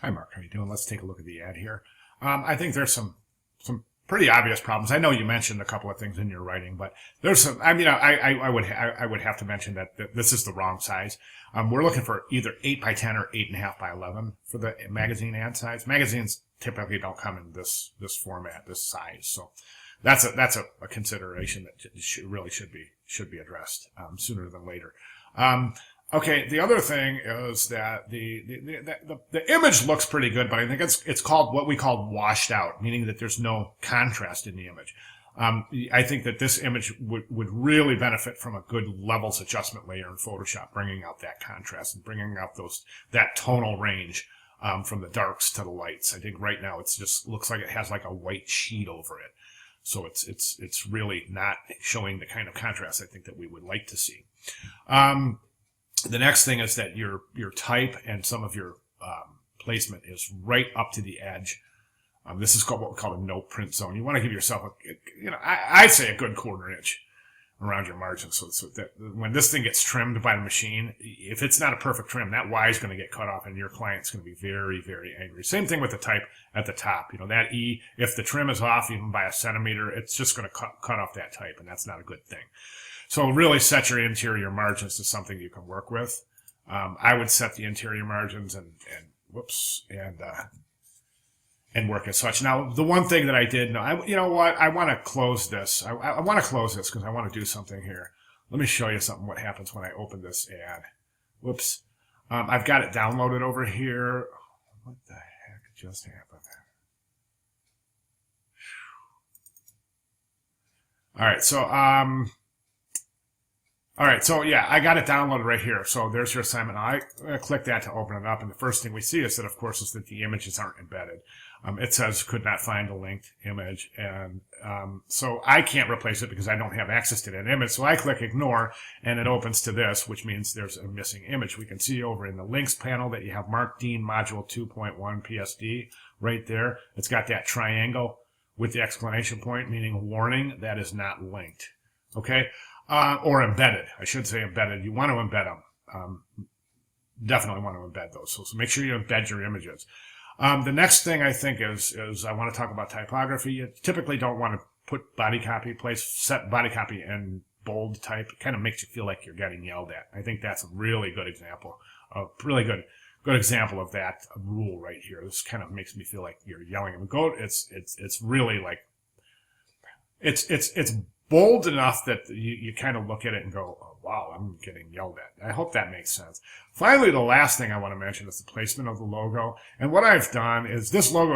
Hi, Mark. How you doing? Let's take a look at the ad here. I think there's some pretty obvious problems. I know you mentioned a couple of things in your writing, but there's some. I mean, I would have to mention that this is the wrong size. We're looking for either 8 by 10 or 8.5 by 11 for the magazine ad size. Magazines typically don't come in this format, this size. So that's a consideration that should be addressed sooner than later. Okay, the other thing is that the image looks pretty good, but I think it's called what we call washed out, meaning that there's no contrast in the image. I think that this image would really benefit from a good levels adjustment layer in Photoshop, bringing out that contrast and bringing out that tonal range from the darks to the lights. I think right now it just looks like it has like a white sheet over it, so it's really not showing the kind of contrast I think that we would like to see. The next thing is that your type and some of your placement is right up to the edge. This is called what we call a no print zone. You want to give yourself I'd say a good 1/4 inch around your margin, so that when this thing gets trimmed by the machine, if it's not a perfect trim, that Y is going to get cut off, and your client's going to be very, very angry. Same thing with the type at the top. That E, if the trim is off even by a centimeter, it's just going to cut off that type, and that's not a good thing. So really set your interior margins to something you can work with. I would set the interior margins and work as such. Now, the one thing that I did, you know what? I want to close this. I want to close this because I want to do something here. Let me show you something. What happens when I open this ad? Whoops. I've got it downloaded over here. What the heck just happened? All right, so yeah, I got it downloaded right here. So there's your assignment. I click that to open it up, and the first thing we see is that, of course, is that the images aren't embedded. It says could not find a linked image, and so I can't replace it because I don't have access to that image. So I click ignore, and it opens to this, which means there's a missing image. We can see over in the links panel that you have Mark Dean Module 2.1 PSD right there. It's got that triangle with the exclamation point, meaning warning, that is not linked. Okay? Or embedded. I should say embedded. You want to embed them. Definitely want to embed those. So make sure you embed your images. The next thing I think is I want to talk about typography. You typically don't want to put body copy, set body copy in bold type. It kind of makes you feel like you're getting yelled at. I think that's a really good example, a really good example of that rule right here. This kind of makes me feel like you're yelling at me. It's really like, it's bold enough that you kind of look at it and go, oh, wow, I'm getting yelled at. I hope that makes sense. Finally, the last thing I want to mention is the placement of the logo. And what I've done is this logo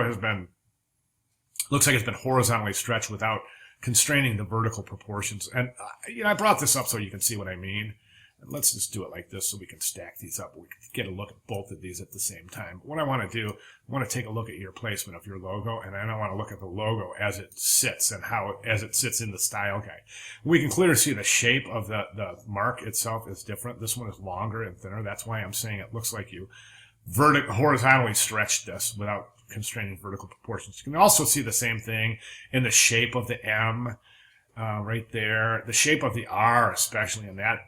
looks like it's been horizontally stretched without constraining the vertical proportions. And I brought this up so you can see what I mean. And let's just do it like this so we can stack these up. We can get a look at both of these at the same time. What I want to do, I want to take a look at your placement of your logo, and then I want to look at the logo as it sits and as it sits in the style guide. We can clearly see the shape of the mark itself is different. This one is longer and thinner. That's why I'm saying it looks like you horizontally stretched this without constraining vertical proportions. You can also see the same thing in the shape of the M right there, the shape of the R especially, and that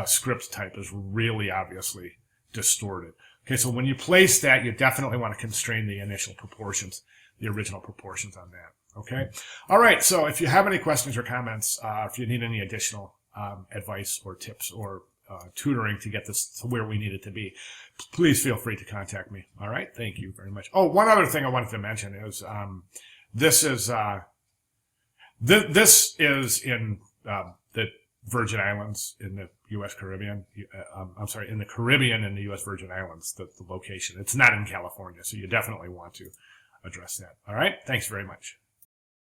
script type is really obviously distorted. Okay, so when you place that, you definitely want to constrain the initial proportions, the original proportions on that. Okay, all right. So if you have any questions or comments, if you need any additional advice or tips or tutoring to get this to where we need it to be, please feel free to contact me. All right, thank you very much. Oh, one other thing I wanted to mention is this is in the Virgin Islands in the U.S. Caribbean. I'm sorry, in the Caribbean and the U.S. Virgin Islands, the location. It's not in California, so you definitely want to address that. All right? Thanks very much.